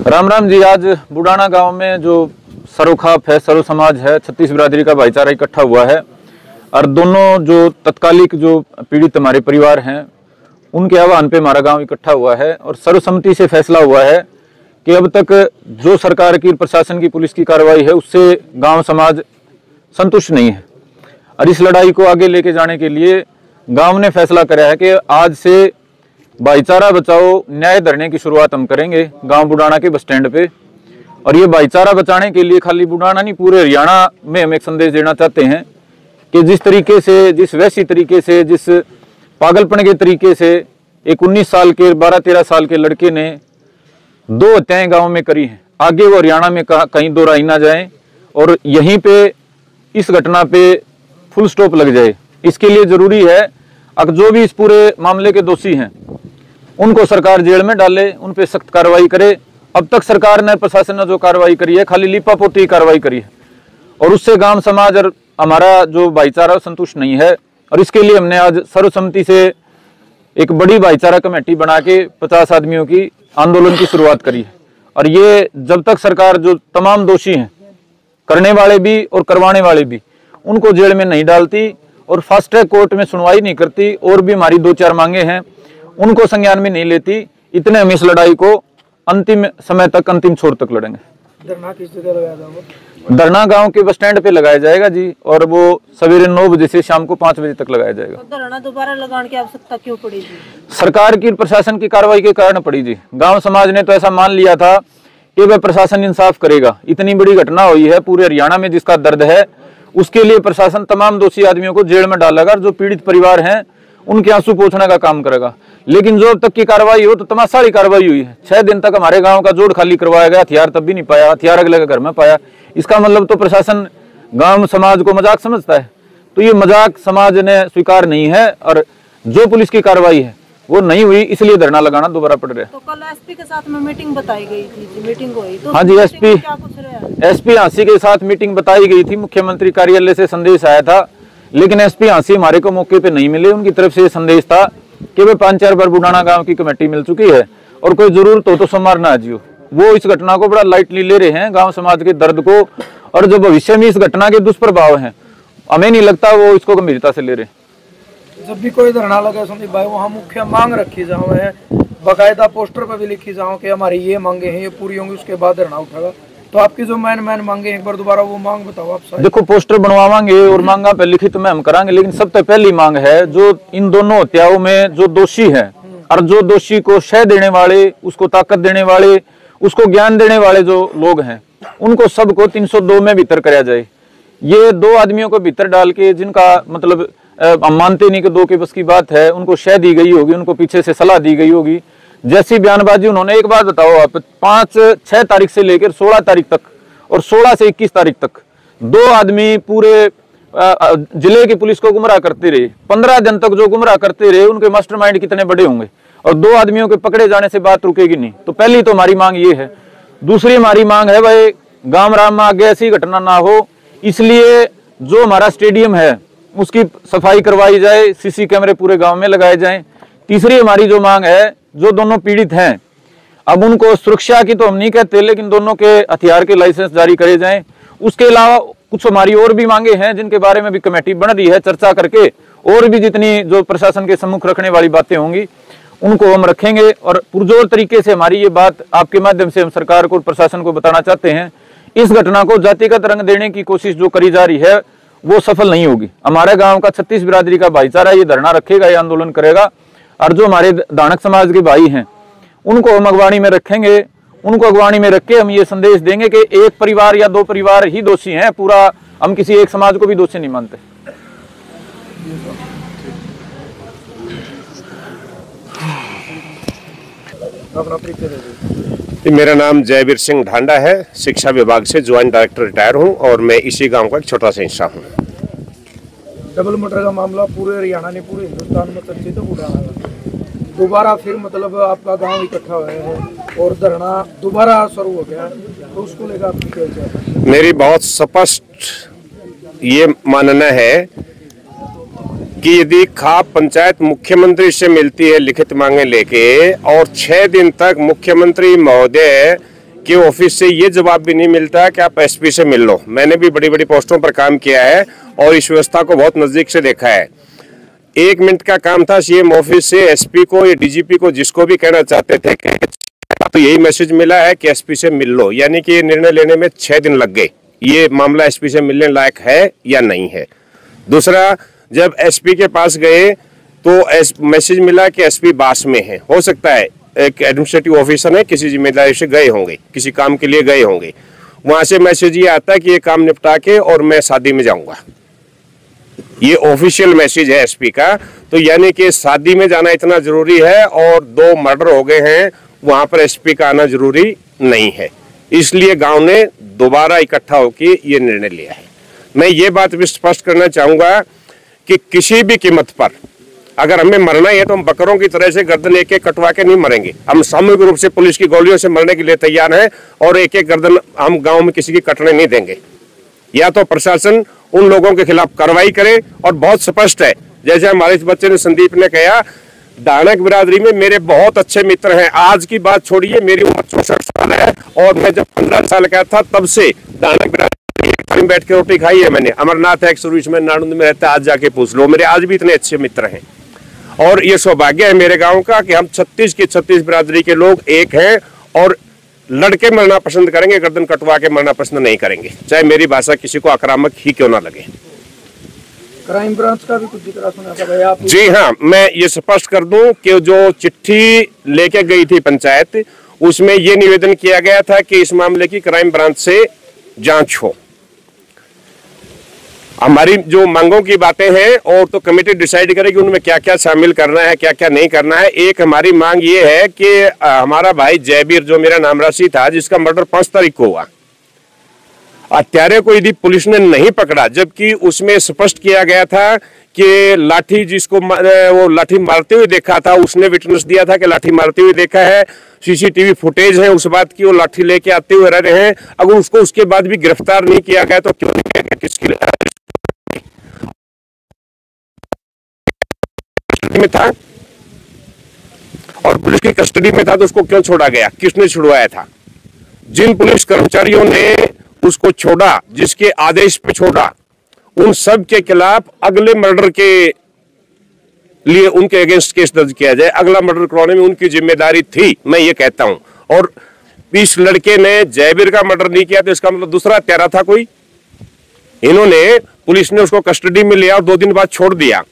राम राम जी। आज बुडाना गांव में जो सरोखाप है, सर्व समाज है, 36 बिरादरी का भाईचारा इकट्ठा हुआ है और दोनों जो तत्कालिक जो पीड़ित हमारे परिवार हैं उनके आह्वान पे हमारा गांव इकट्ठा हुआ है और सर्वसम्मति से फैसला हुआ है कि अब तक जो सरकार की, प्रशासन की, पुलिस की कार्रवाई है उससे गांव समाज संतुष्ट नहीं है और इस लड़ाई को आगे लेके जाने के लिए गांव ने फैसला करा है कि आज से भाईचारा बचाओ न्याय धरने की शुरुआत हम करेंगे गांव बुडाना के बस स्टैंड पे। और ये भाईचारा बचाने के लिए खाली बुडाना नहीं, पूरे हरियाणा में हम एक संदेश देना चाहते हैं कि जिस तरीके से, जिस वैसी तरीके से, जिस पागलपन के तरीके से एक 19 साल के, 12-13 साल के लड़के ने 2 हत्याएं गांव में करी हैं, आगे वो हरियाणा में कहीं दोहराई ना जाए और यहीं पे इस घटना पे फुल स्टॉप लग जाए। इसके लिए जरूरी है अब जो भी इस पूरे मामले के दोषी हैं उनको सरकार जेल में डाले, उन पे सख्त कार्रवाई करे। अब तक सरकार ने, प्रशासन ने जो कार्रवाई करी है खाली लिपापोती कार्रवाई करी है और उससे गांव समाज और हमारा जो भाईचारा संतुष्ट नहीं है। और इसके लिए हमने आज सर्वसम्मति से एक बड़ी भाईचारा कमेटी बना के 50 आदमियों की आंदोलन की शुरुआत करी है। और ये जब तक सरकार जो तमाम दोषी हैं, करने वाले भी और करवाने वाले भी, उनको जेल में नहीं डालती और फास्ट ट्रैक कोर्ट में सुनवाई नहीं करती और भी हमारी 2-4 मांगे हैं उनको संज्ञान में नहीं लेती, इतने हम इस लड़ाई को अंतिम समय तक, अंतिम छोर तक लड़ेंगे। धरना किस जगह लगाया जाएगा? धरना गांव के बस स्टैंड पे लगाया जाएगा जी और वो सवेरे 9 बजे से शाम को 5 बजे तक लगाया जाएगा। तो धरना दोबारा लगाने की आवश्यकता क्यों पड़ी जी? सरकार की, प्रशासन की कार्रवाई के कारण पड़ी जी। गांव समाज ने तो ऐसा मान लिया था कि वह प्रशासन इंसाफ करेगा। इतनी बड़ी घटना हुई है पूरे हरियाणा में जिसका दर्द है, उसके लिए प्रशासन तमाम दोषी आदमियों को जेल में डालेगा और जो पीड़ित परिवार हैं उनके आंसू पोंछने का काम करेगा। लेकिन जो अब तक की कार्रवाई हो तो तमाशाई कार्रवाई हुई है। 6 दिन तक हमारे गांव का जोड़ खाली करवाया गया, हथियार तब भी नहीं पाया, हथियार अगले के घर में पाया। इसका मतलब तो प्रशासन गांव समाज को मजाक समझता है। तो ये मजाक समाज ने स्वीकार नहीं है और जो पुलिस की कार्रवाई है वो नहीं हुई, इसलिए धरना लगाना दोबारा पड़ रहा है। तो कल एसपी के साथ में मीटिंग बताई गई थी, मीटिंग हुई तो? हाँ जी, एसपी हांसी के साथ मीटिंग बताई गई थी। मुख्यमंत्री कार्यालय से संदेश आया था लेकिन एसपी हांसी हमारे को मौके पे नहीं मिले। उनकी तरफ से संदेश था कि वे 5-4 बार बुडाना गांव की कमेटी मिल चुकी है और कोई जरूरत हो तो सोमवार ना आजियो। वो इस घटना को बड़ा लाइटली ले रहे हैं, गांव समाज के दर्द को, और जो भविष्य में इस घटना के दुष्प्रभाव हैं हमें नहीं लगता वो इसको गंभीरता से ले रहे। जब भी कोई धरना लगे संदीप भाई, वहाँ मुख्य मांग रखी जाओ है, बाकायदा पोस्टर पर भी लिखी जाओ कि हमारी ये मांगे हैं, ये पूरी होंगी, उसके बाद धरना उठेगा। तो आपकी जो मैन मांगे एक बार दोबारा वो मांग बताओ आप सारे। देखो, पोस्टर बनवाएंगे और मांगा पे लिखित में हम कराएंगे, लेकिन सबसे पहली मांग है जो इन दोनों हत्याओं में जो दोषी है और जो दोषी को शह देने वाले, उसको ताकत देने वाले, उसको ज्ञान देने वाले जो लोग हैं, उनको सबको 302 में भीतर कराया जाए। ये 2 आदमियों को भीतर डाल के, जिनका मतलब हम मानते नहीं कि 2 के बस की बात है, उनको शह दी गई होगी, उनको पीछे से सलाह दी गई होगी, जैसी बयानबाजी उन्होंने। एक बात बताओ आप, 5-6 तारीख से लेकर 16 तारीख तक और 16 से 21 तारीख तक 2 आदमी पूरे जिले की पुलिस को गुमराह करते रहे। 15 दिन तक जो गुमराह करते रहे उनके मास्टरमाइंड कितने बड़े होंगे, और 2 आदमियों के पकड़े जाने से बात रुकेगी नहीं। तो पहली तो हमारी मांग ये है। दूसरी हमारी मांग है भाई, गांव राम में आगे ऐसी घटना ना हो, इसलिए जो हमारा स्टेडियम है उसकी सफाई करवाई जाए, सीसी कैमरे पूरे गांव में लगाए जाएं। तीसरी हमारी जो मांग है, जो दोनों पीड़ित हैं, अब उनको सुरक्षा की तो हम नहीं कहते, लेकिन दोनों के हथियार के लाइसेंस जारी करे जाएं। उसके अलावा कुछ हमारी और भी मांगे हैं जिनके बारे में भी कमेटी बन रही है, चर्चा करके और भी जितनी जो प्रशासन के सम्मुख रखने वाली बातें होंगी उनको हम रखेंगे। और पुरजोर तरीके से हमारी ये बात आपके माध्यम से हम सरकार को और प्रशासन को बताना चाहते हैं, इस घटना को जातिगत रंग देने की कोशिश जो करी जा रही है वो सफल नहीं होगी। हमारे गांव का 36 बिरादरी का भाईचारा ये धरना रखेगा, ये आंदोलन करेगा, और जो हमारे दानक समाज के भाई हैं उनको हम अगवानी में रखेंगे। उनको अगवानी में रख के हम ये संदेश देंगे कि एक परिवार या 2 परिवार ही दोषी हैं, पूरा हम किसी एक समाज को भी दोषी नहीं मानते। मेरा नाम जयवीर सिंह ढांडा है, शिक्षा विभाग से ज्वाइंट डायरेक्टर रिटायर हूं और मैं इसी गांव का एक छोटा सा हिस्सा हूं। डबल मर्डर का मामला पूरे हरियाणा ने, पूरे हिंदुस्तान में चर्चित उठाया। दोबारा फिर मतलब आपका गांव इकट्ठा हुआ है और धरना दोबारा शुरू हो गया, तो उसको लेकर आपकी क्या विचार है? मेरी बहुत स्पष्ट ये मानना है कि यदि खाप पंचायत मुख्यमंत्री से मिलती है लिखित मांगे लेके और 6 दिन तक मुख्यमंत्री महोदय के ऑफिस से ये जवाब भी नहीं मिलता कि आप एसपी से मिल लो। मैंने भी बड़ी बड़ी पोस्टों पर काम किया है और इस व्यवस्था को बहुत नजदीक से देखा है। 1 मिनट का काम था सीएम ऑफिस से एसपी को या डीजीपी को जिसको भी कहना चाहते थे तो यही मैसेज मिला है कि एसपी से मिल लो, यानी कि निर्णय लेने में 6 दिन लग गए। ये मामला एसपी से मिलने लायक है या नहीं है। दूसरा, जब एसपी के पास गए तो मैसेज मिला कि एसपी बास में है। हो सकता है एक एडमिनिस्ट्रेटिव ऑफिसर है, किसी जिम्मेदारी से गए होंगे, किसी काम के लिए गए होंगे। वहां से मैसेज ये आता है कि ये काम निपटा के और मैं शादी में जाऊंगा। ये ऑफिशियल मैसेज है एसपी का। तो यानी कि शादी में जाना इतना जरूरी है और 2 मर्डर हो गए हैं, वहां पर एसपी का आना जरूरी नहीं है। इसलिए गांव ने दोबारा इकट्ठा होकर ये निर्णय लिया है। मैं ये बात भी स्पष्ट करना चाहूंगा कि किसी भी कीमत पर अगर हमें मरना ही है तो हम बकरों की तरह से गर्दन एक एक कटवा के नहीं मरेंगे। हम सामूहिक रूप से पुलिस की गोलियों से मरने के लिए तैयार हैं और एक एक गर्दन हम गांव में किसी की कटने नहीं देंगे। या तो प्रशासन उन लोगों के खिलाफ कार्रवाई करे, और बहुत स्पष्ट है, जैसे हमारे इस बच्चे ने, संदीप ने कहा, दानक बिरादरी में मेरे बहुत अच्छे मित्र हैं। आज की बात छोड़िए, मेरी उम्र 64 साल है और मैं जब 15 साल का था तब से दानक बिरादरी एक थाली में बैठ के रोटी खाई है मैंने। अमरनाथ एक्स सर्विसमैन नानुंद में रहता है, आज जाके पूछ लो। मेरे आज भी इतने अच्छे मित्र हैं और ये सौभाग्य है मेरे गांव का कि हम 36 की 36 बिरादरी के लोग एक हैं और लड़के मरना पसंद करेंगे, गर्दन कटवा के मरना पसंद नहीं करेंगे, चाहे मेरी भाषा किसी को आक्रामक ही क्यों ना लगे। क्राइम ब्रांच का भी कुछ जिक्र सुना था भाई आप? जी हाँ, मैं ये स्पष्ट कर दूं कि जो चिट्ठी लेके गई थी पंचायत, उसमें ये निवेदन किया गया था कि इस मामले की क्राइम ब्रांच से जांच हो। हमारी जो मांगों की बातें हैं और तो कमेटी डिसाइड करेगी उनमें क्या क्या शामिल करना है, क्या क्या नहीं करना है। एक हमारी मांग ये है कि हमारा भाई जयवीर, जो मेरा नाम राशि था, जिसका मर्डर 5 तारीख को हुआ, हत्यारे को यदि पुलिस ने नहीं पकड़ा, जबकि उसमें स्पष्ट किया गया था कि लाठी जिसको वो लाठी मारते हुए देखा था, उसने विटनेस दिया था कि लाठी मारते हुए देखा है। सीसीटीवी फुटेज है उस बात की, वो लाठी लेके आते हुए रह रहे हैं। अगर उसको उसके बाद भी गिरफ्तार नहीं किया गया तो क्यों नहीं किया गया, किसकी में था और पुलिस की कस्टडी में था तो उसको क्यों छोड़ा गया, किसने छुड़वाया था? जिन पुलिस कर्मचारियों ने उसको छोड़ा, जिसके आदेश पे छोड़ा, उन सब के खिलाफ अगले मर्डर के लिए उनके अगेंस्ट केस दर्ज किया जाए। अगला मर्डर करवाने में उनकी जिम्मेदारी थी, मैं ये कहता हूं। और इस लड़के ने जयवीर का मर्डर नहीं किया तो इसका मतलब दूसरा हत्यारा था कोई। इन्होंने, पुलिस ने उसको कस्टडी में लिया और 2 दिन बाद छोड़ दिया।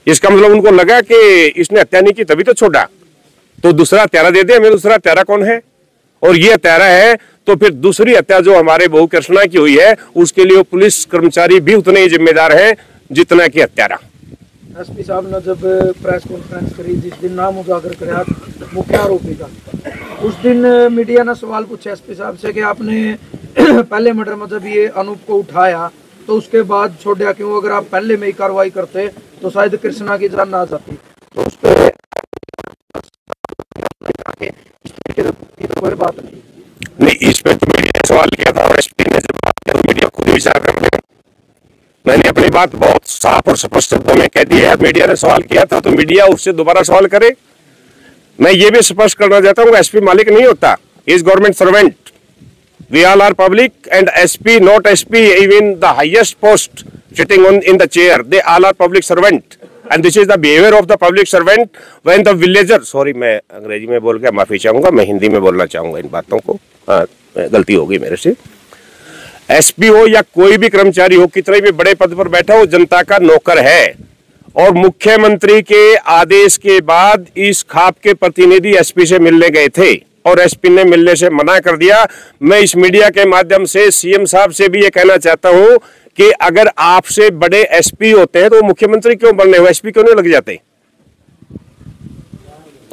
इसका मतलब उनको लगा कि इसने हत्या नहीं की तभी तो छोड़ा, तो दूसरा हत्यारा दे दे हमें। दूसरा हत्यारा कौन है? और ये हत्यारा है तो फिर दूसरी हत्या जो हमारे बहू कृष्णा की हुई है, उसके लिए पुलिस कर्मचारी भी उतने ही जिम्मेदार हैं जितना कि हत्यारा। एसपी साहब ने जब प्रेस कॉन्फ्रेंस करी, जिस दिन नाम उजागर कराया मुख्य आरोपी का, उस दिन मीडिया ने सवाल पूछा एसपी साहब से कि आपने पहले मर्डर में जब ये अनूप को उठाया तो उसके बाद छोड़ा क्यों? अगर आप पहले में ही कार्रवाई करते तो शायद कृष्णा की जान ना जाती। तो उस पर कोई बात नहीं, इस पे तो मीडिया ने सवाल किया था और एसपी ने जब बात किया तो मीडिया खुद विचार कर ले। मैंने अपनी बात बहुत साफ और स्पष्ट शब्दों में कह दी है। मीडिया ने सवाल किया था तो मीडिया उससे दोबारा सवाल करे। मैं ये भी स्पष्ट करना चाहता हूँ, एसपी मालिक नहीं होता, is government servant. We all are public and SP, not SP, even the highest post sitting in the chair, they all are public servant. And this is the behavior of the public servant when the villager, sorry मैं अंग्रेजी में बोल के माफी चाहूंगा, मैं हिंदी में बोलना चाहूंगा इन बातों को, गलती होगी मेरे से। एसपी हो या कोई भी कर्मचारी हो, कितने भी बड़े पद पर बैठा हो, जनता का नौकर है। और मुख्यमंत्री के आदेश के बाद इस खाप के प्रतिनिधि एसपी से मिलने गए थे और एसपी ने मिलने से मना कर दिया। मैं इस मीडिया के माध्यम से सीएम साहब से भी ये कहना चाहता हूं कि अगर आपसे बड़े एसपी होते हैं तो मुख्यमंत्री क्यों बनने हो, एसपी क्यों नहीं लग जाते?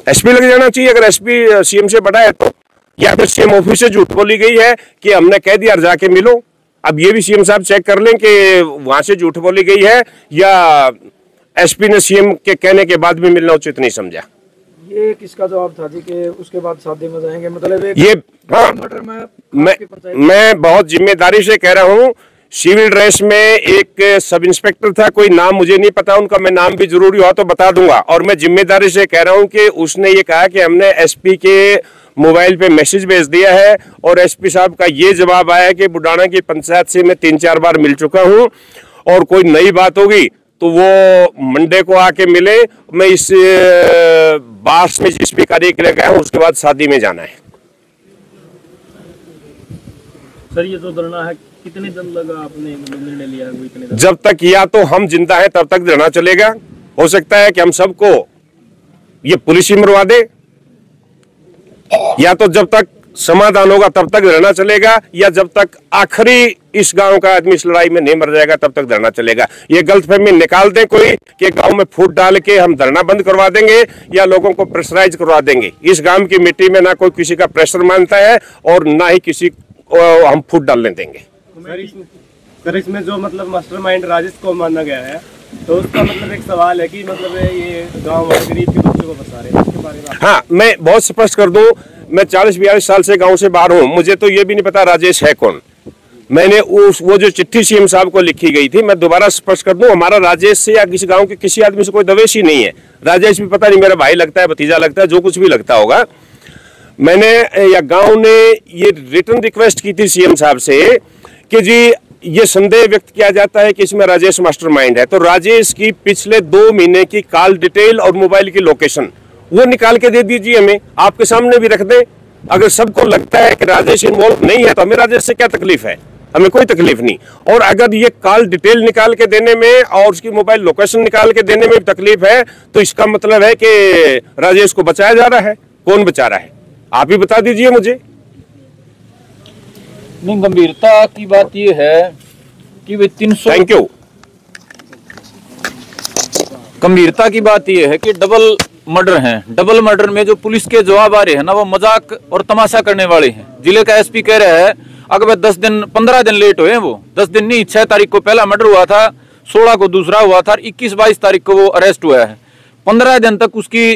एसपी लग जाना चाहिए अगर एसपी सीएम से बड़ा है तो। या फिर सीएम ऑफिस से झूठ बोली गई है कि हमने कह दिया जाके मिलो। अब ये भी सीएम साहब चेक कर लें कि वहां से झूठ बोली गई है या एसपी ने सीएम के कहने के बाद भी मिलना उचित नहीं समझा। ये किसका जवाब था जी कि उसके बाद शादी में जाएंगे? मतलब ये हाँ, मैं बहुत जिम्मेदारी से कह रहा हूं, सिविल ड्रेस में एक सब इंस्पेक्टर था, कोई नाम मुझे नहीं पता उनका, मैं नाम भी जरूरी हुआ तो बता दूंगा। और मैं जिम्मेदारी से कह रहा हूं कि उसने ये कहा कि हमने एसपी के मोबाइल पे मैसेज भेज दिया है और एसपी साहब का ये जवाब आया कि बुडाना की पंचायत से मैं 3-4 बार मिल चुका हूं और कोई नई बात होगी तो वो मंडे को आके मिले। मैं इस बास में जिस भी कार्य के लिए गया हूं उसके बाद शादी में जाना है। सर ये जो धरना है कितने दिन लगा आपने निर्णय लिया है? वो इतने दिन? जब तक या तो हम जिंदा हैं तब तक धरना चलेगा। हो सकता है कि हम सबको ये पुलिस ही मरवा दे, या तो जब तक समाधान होगा तब तक धरना चलेगा, या जब तक आखिरी इस गांव का आदमी इस लड़ाई में नहीं मर जाएगा तब तक धरना चलेगा। ये गलतफहमी निकाल दें कोई कि गांव में फूट डाल के हम धरना बंद करवा देंगे या लोगों को प्रेशराइज करवा देंगे। इस गांव की मिट्टी में ना कोई किसी का प्रेशर मानता है और ना ही किसी को हम फूट डालने देंगे। सर इसमें जो मतलब मास्टरमाइंड राजेश को माना गया है, तो उसका मतलब एक सवाल है कि मतलब ये गांव और गरीब के बच्चों को फंसा रहे हैं, इसके बारे में? हाँ, मैं बहुत स्पष्ट कर दूं, मैं 40-42 साल से गांव से बाहर हूं, मुझे तो ये भी नहीं पता राजेश है कौन। मैंने वो जो चिट्ठी सीएम साहब को लिखी गई थी, मैं दोबारा स्पष्ट कर दूं, हमारा राजेश से या किसी गांव के किसी आदमी से कोई दवेश ही नहीं है। राजेश भी पता नहीं मेरा भाई लगता है, भतीजा लगता है, जो कुछ भी लगता होगा। मैंने या गांव ने ये रिटर्न रिक्वेस्ट की थी सीएम साहब से कि जी ये संदेह व्यक्त किया जाता है कि इसमें राजेश मास्टरमाइंड है, तो राजेश की पिछले 2 महीने की कॉल डिटेल और मोबाइल की लोकेशन वो निकाल के दे दीजिए हमें, आपके सामने भी रख दें। अगर सबको लगता है कि राजेश इन्वॉल्व नहीं है तो हमें राजेश से क्या तकलीफ है? हमें कोई तकलीफ नहीं। और अगर ये कॉल डिटेल निकाल के देने में और उसकी मोबाइल लोकेशन निकाल के देने में भी तकलीफ है तो इसका मतलब है कि राजेश को बचाया जा रहा है। कौन बचा रहा है? आप ही बता दीजिए मुझे। नहीं, गंभीरता की बात ये है कि वे 300 थैंक यू। गंभीरता की बात ये है कि डबल मर्डर हैं। डबल मर्डर में जो पुलिस के जवाब आ रहे हैं ना, वो मजाक और तमाशा करने वाले हैं। जिले का एसपी कह रहा है अगर वे 15 दिन लेट हुए, वो 10 दिन नहीं, 6 तारीख को पहला मर्डर हुआ था, 16 को दूसरा हुआ था, 21-22 तारीख को वो अरेस्ट हुआ है। 15 दिन तक उसकी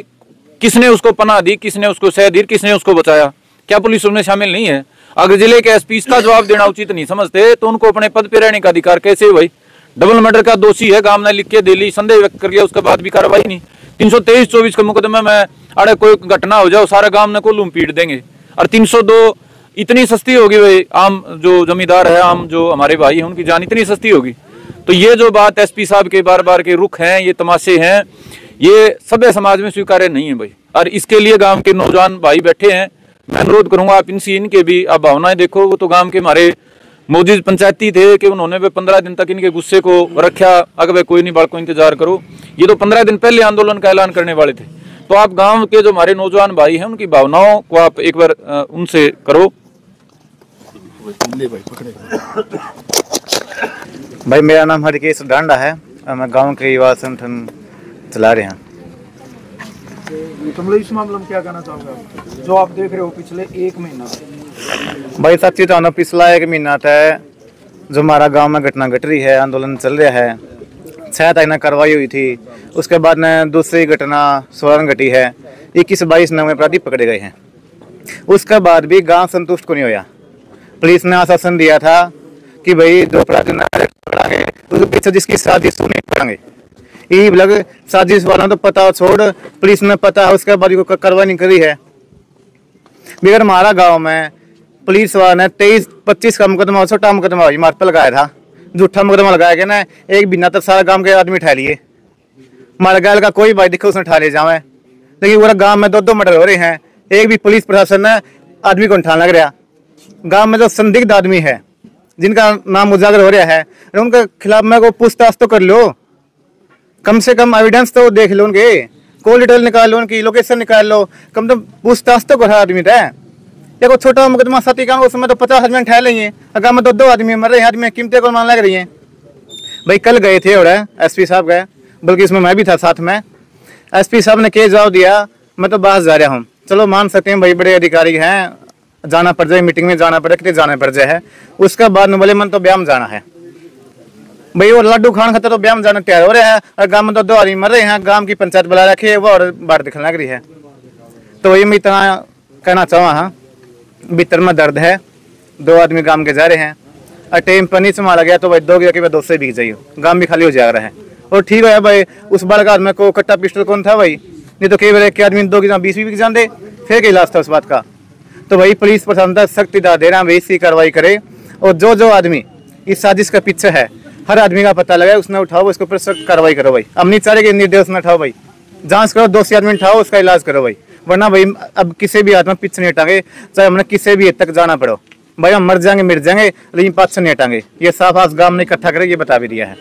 किसने उसको पनाह दी, किसने उसको सह दी, किसने उसको बचाया? क्या पुलिस उसमें शामिल नहीं है? अगर जिले के एसपी इसका जवाब देना उचित नहीं समझते तो उनको अपने पद पे रहने का अधिकार कैसे भाई? डबल मर्डर का दोषी है, गांव ने लिख के दे ली, संदेह व्यक्त कर लिया, उसके बाद भी कार्रवाई नहीं। 323-24 के मुकदमे में अरे कोई घटना हो जाओ सारा गांव ने कोलूम पीट देंगे। और 302 इतनी सस्ती होगी भाई, आम जो जमींदार है, आम जो हमारे भाई हैं, उनकी जान इतनी सस्ती होगी? तो ये जो बात एसपी साहब के बार बार के रुख हैं, ये तमाशे हैं, ये सभ्य समाज में स्वीकार्य नहीं है भाई। और इसके लिए गांव के नौजवान भाई बैठे हैं। मैं अनुरोध करूंगा आप इनके भी आप भावनाएं देखो। वो तो गांव के हमारे मौजूद पंचायती थे कि उन्होंने वे 15 दिन तक इनके गुस्से को रखा। अगर वे कोई नहीं बालको इंतजार करो, ये तो 15 दिन पहले आंदोलन का ऐलान करने वाले थे। तो आप गांव के जो हमारे नौजवान भाई हैं उनकी भावनाओं को आप एक बार उनसे करो। भाई मेरा नाम हरकेश डांडा है और मैं गांव के युवा संगठन चला रहे हैं। मतलब इस मामले में क्या कहना चाहोगे आप, जो आप देख रहे हो पिछले 1 महीना? भाई सच्ची तो पिछला 1 महीना था जो हमारा गांव में घटना घट रही है, आंदोलन चल रहा है। 6 तारीख में कार्रवाई हुई थी, उसके बाद में दूसरी घटना 16 घटी है, 21-22 नए अपराधी पकड़े गए हैं। उसके बाद भी गांव संतुष्ट को नहीं होया। पुलिस ने आश्वासन दिया था कि भाई जो अपराधी पकड़ांगे उसके पीछे जिसकी साजिश नहीं पकड़ांगे। ये लग साजिश वाला तो पता छोड़, पुलिस ने पता है उसके बाद को कार्रवाई नहीं करी है। बिगड़ हमारा गांव में पुलिस वाला ने 23-25 का मुकदमा, छोटा मुकदमा मार्ग पर लगाया था, झूठा मुकदमा लगाया गया ना। 1 महीना तक सारा गांव के आदमी उठा लिए, मर गया का कोई भाई दिखे उसने उठा ले जावे। लेकिन पूरा गांव में 2-2 मर्डर हो रहे हैं, एक भी पुलिस प्रशासन ने आदमी को उठाने लग रहा। गांव में जो संदिग्ध आदमी है जिनका नाम उजागर हो रहा है, उनके खिलाफ में को पूछताछ तो कर लो, कम से कम एविडेंस तो देख लो, उनके कॉल डिटेल निकाल लो, उनकी लोकेशन निकाल लो, कम तो पूछताछ तो करो आदमी है। या कोई छोटा मुकदमा साथी का उसमें तो 50 आदमी उठा लेंगे, अगर में 2 आदमी मर रहे हैं, आदमी कीमतें को मान लग रही हैं। भाई कल गए थे और एसपी साहब गए, बल्कि इसमें मैं भी था साथ में। एसपी साहब ने क्या जवाब दिया, मैं तो बाहर जा रहा हूँ। चलो मान सकते हैं भाई बड़े अधिकारी हैं, जाना पड़ जाए, मीटिंग में जाना पड़े, कितने जाना पड़ जाए है। उसके बाद बोले मन तो ब्याह में जाना है भाई, वो लड्डू खान खाते तो ब्याह में जाना तैयार हो रहे हैं, और गांव में तो 2 आदमी मर रहे हैं, गांव की पंचायत बुला रखी है वो और बात दिखने लग रही है। तो वही मैं इतना कहना चाहूँ, हाँ भीतर में दर्द है, 2 आदमी गांव के जा रहे हैं, और टाइम पर नहीं संभाला गया तो भाई 2 गया कि मैं 2 से बिक जाइए, गांव भी खाली हो जा रहा है। और ठीक है भाई, उस बालक आदमी को कट्टा पिस्टल कौन था भाई, नहीं तो कई बार एक आदमी 2 की 20 भी बिक जाते, फिर क्या इलाज था उस बात का। तो भाई पुलिस प्रशासन तक सख्त इदा दे रहा है, वैसी कार्रवाई करे और जो आदमी इस साजिश का पीछे है हर आदमी का पता लगाए, उसने उठाओ, उसके ऊपर सख्त कार्रवाई करो भाई। हम नहीं चाह रहे कि निर्देश न उठाओ भाई, जांच करो, दोषी आदमी उठाओ, उसका इलाज करो भाई, वरना भाई अब किसी भी आदमी पीछे नहीं हटाएंगे, चाहे हमने किसी भी हद तक जाना पड़ो भाई, हम मर जाएंगे मिट जाएंगे लेकिन पास से नहीं हटाएंगे। ये साफ आज गांव ने इकट्ठा करे, ये बता भी दिया है।